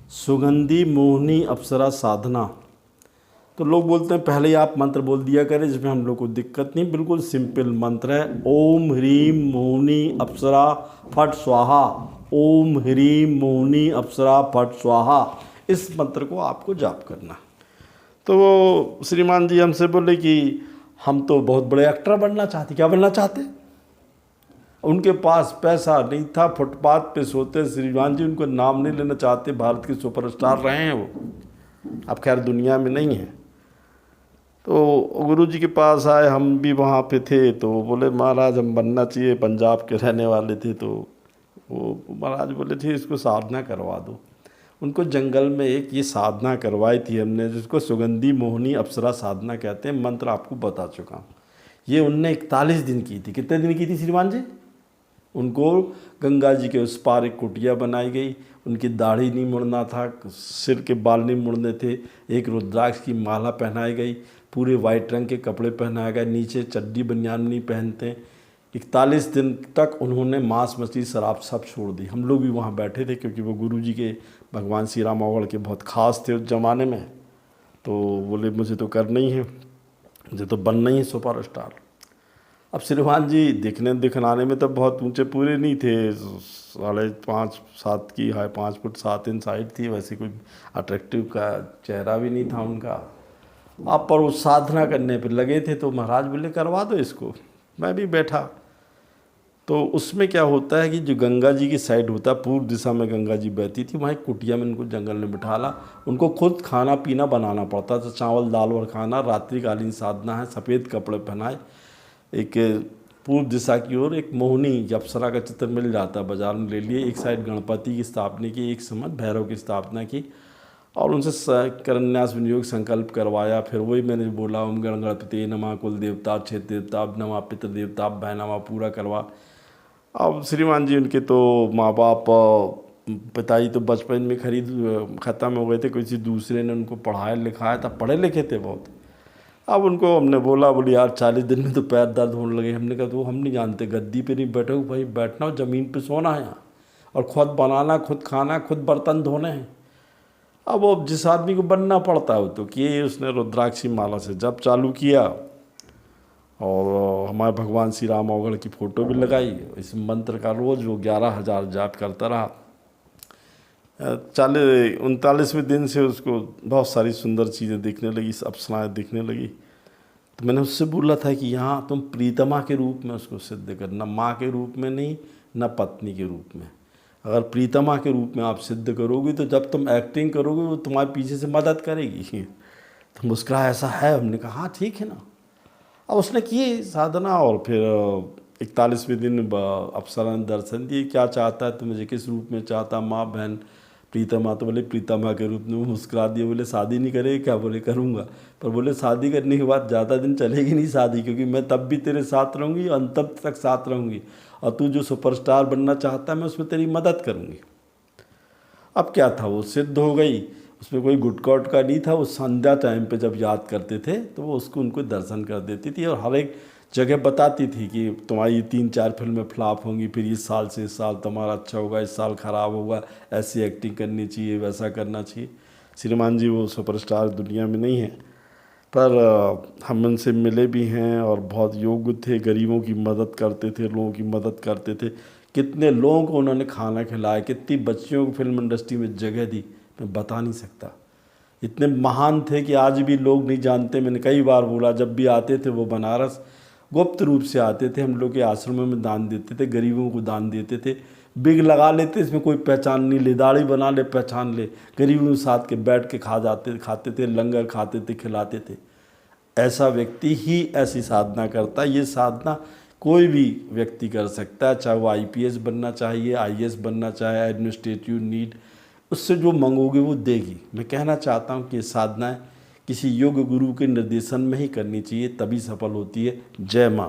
सुगंधी मोहिनी अप्सरा साधना। तो लोग बोलते हैं पहले ही आप मंत्र बोल दिया करें, जिसमें हम लोग को दिक्कत नहीं। बिल्कुल सिंपल मंत्र है, ओम ह्रीम मोहिनी अप्सरा फट स्वाहा। ओम ह्रीम मोहिनी अप्सरा फट स्वाहा, इस मंत्र को आपको जाप करना। तो वो श्रीमान जी हमसे बोले कि हम तो बहुत बड़े एक्टर बनना चाहते। क्या बनना चाहते? उनके पास पैसा नहीं था, फुटपाथ पे सोते श्रीमान जी। उनको नाम नहीं लेना चाहते, भारत के सुपरस्टार रहे हैं वो, अब खैर दुनिया में नहीं है। तो गुरु जी के पास आए, हम भी वहाँ पे थे। तो बोले महाराज हम बनना चाहिए, पंजाब के रहने वाले थे। तो वो महाराज बोले थे इसको साधना करवा दो। उनको जंगल में एक ये साधना करवाई थी हमने, जिसको सुगंधी मोहिनी अप्सरा साधना कहते हैं। मंत्र आपको बता चुका हूँ। ये उनने 41 दिन की थी। कितने दिन की थी श्रीमान जी? उनको गंगा जी के उस पार एक कुटिया बनाई गई। उनकी दाढ़ी नहीं मुड़ना था, सिर के बाल नहीं मुड़ने थे। एक रुद्राक्ष की माला पहनाई गई, पूरे वाइट रंग के कपड़े पहनाए गए, नीचे चड्डी बनियान नहीं पहनते। 41 दिन तक उन्होंने मांस मछली शराब सब छोड़ दी। हम लोग भी वहाँ बैठे थे, क्योंकि वो गुरु जी के भगवान श्री राम अवगढ़ के बहुत ख़ास थे उस ज़माने में। तो बोले मुझे तो करना ही है, मुझे तो बनना ही है सुपरस्टार। अब श्रीमान जी दिखनाने में तो बहुत ऊंचे पूरे नहीं थे, 5.5-7 की हाई, 5 फुट 7 इंच हाइट थी। वैसे कोई अट्रैक्टिव का चेहरा भी नहीं था उनका। अब पर वो साधना करने पे लगे थे। तो महाराज बोले करवा दो इसको। मैं भी बैठा। तो उसमें क्या होता है कि जो गंगा जी की साइड होता है, पूर्व दिशा में गंगा जी बहती थी, वहाँ एक कुटिया में उनको जंगल में बिठाला। उनको खुद खाना पीना बनाना पड़ता था, चावल दाल और खाना। रात्रिकालीन साधना है, सफ़ेद कपड़े पहनाए। एक पूर्व दिशा की ओर एक मोहिनी अप्सरा का चित्र मिल जाता है, बाजार में ले लिए। एक साइड गणपति की स्थापना की, एक समय भैरव की स्थापना की, और उनसे करन्यास विनियोग संकल्प करवाया। फिर वही मैंने बोला, ओम गण गणपति नमः, कुल देवता क्षेत्र देवता नमः, पितृ देवता भय नमः, पूरा करवा। अब श्रीमान जी उनके तो माँ बाप पिताजी तो बचपन में ख़त्म हो गए थे, किसी दूसरे ने उनको पढ़ाया लिखाया था, पढ़े लिखे थे बहुत। अब उनको हमने बोला, बोले यार 40 दिन में तो पैर दर्द होने लगे। हमने कहा तो हम नहीं जानते, गद्दी पे नहीं बैठो भाई, बैठना हो ज़मीन पे सोना है यहाँ, और खुद बनाना, खुद खाना, खुद बर्तन धोने हैं। अब वो जिस आदमी को बनना पड़ता है वो तो किए। उसने रुद्राक्षी माला से जप चालू किया, और हमारे भगवान श्री राम अवगढ़ की फ़ोटो भी लगाई। इस मंत्र का रोज़ वो 11,000 जाप करता रहा। 39वें दिन से उसको बहुत सारी सुंदर चीज़ें दिखने लगी, अप्सराएँ दिखने लगी। तो मैंने उससे बोला था कि यहाँ तुम प्रीतमा के रूप में उसको सिद्ध करना, माँ के रूप में नहीं, न पत्नी के रूप में। अगर प्रीतमा के रूप में आप सिद्ध करोगे, तो जब तुम एक्टिंग करोगे वो तुम्हारे पीछे से मदद करेगी। तो मुस्कुराया, ऐसा है? हमने कहा हाँ ठीक है ना। अब उसने की साधना, और फिर 41वें दिन अप्सरा ने दर्शन दिए। क्या चाहता है, तो मुझे किस रूप में चाहता? माँ, बहन, प्रीतमा। तो बोले प्रीतमा के रूप में। वो मुस्कुरा दिए, बोले शादी नहीं करेगा क्या? बोले करूँगा। पर बोले शादी करने के बाद ज़्यादा दिन चलेगी नहीं शादी, क्योंकि मैं तब भी तेरे साथ रहूँगी, अंत तक साथ रहूँगी, और तू जो सुपरस्टार बनना चाहता है मैं उसमें तेरी मदद करूँगी। अब क्या था, वो सिद्ध हो गई। उसमें कोई गुटका उटका नहीं था। वो संध्या टाइम पे जब याद करते थे तो वो उसको उनको दर्शन कर देती थी, और हर एक जगह बताती थी कि तुम्हारी 3-4 फिल्में फ्लॉप होंगी, फिर इस साल से इस साल तुम्हारा अच्छा होगा, इस साल ख़राब होगा, ऐसी एक्टिंग करनी चाहिए, वैसा करना चाहिए। श्रीमान जी वो सुपरस्टार दुनिया में नहीं है, पर हम उनसे मिले भी हैं, और बहुत योग्य थे। गरीबों की मदद करते थे, लोगों की मदद करते थे। कितने लोगों को उन्होंने खाना खिलाया, कितनी बच्चियों को फिल्म इंडस्ट्री में जगह दी, मैं बता नहीं सकता। इतने महान थे कि आज भी लोग नहीं जानते। मैंने कई बार बोला, जब भी आते थे वो बनारस गुप्त रूप से आते थे, हम लोग के आश्रमों में दान देते थे, गरीबों को दान देते थे। बिग लगा लेते, इसमें कोई पहचान नहीं ले, दाढ़ी बना ले पहचान ले, गरीबों के साथ के बैठ के खाते थे, लंगर खाते थे, खिलाते थे। ऐसा व्यक्ति ही ऐसी साधना करता है। ये साधना कोई भी व्यक्ति कर सकता है, चाहे वो IPS बनना चाहिए, IAS बनना चाहे, एडमिनिस्ट्रेटिव नीड, उससे जो मंगोगे वो देगी। मैं कहना चाहता हूँ कि ये साधनाएँ किसी योग्य गुरु के निर्देशन में ही करनी चाहिए, तभी सफल होती है। जय माँ।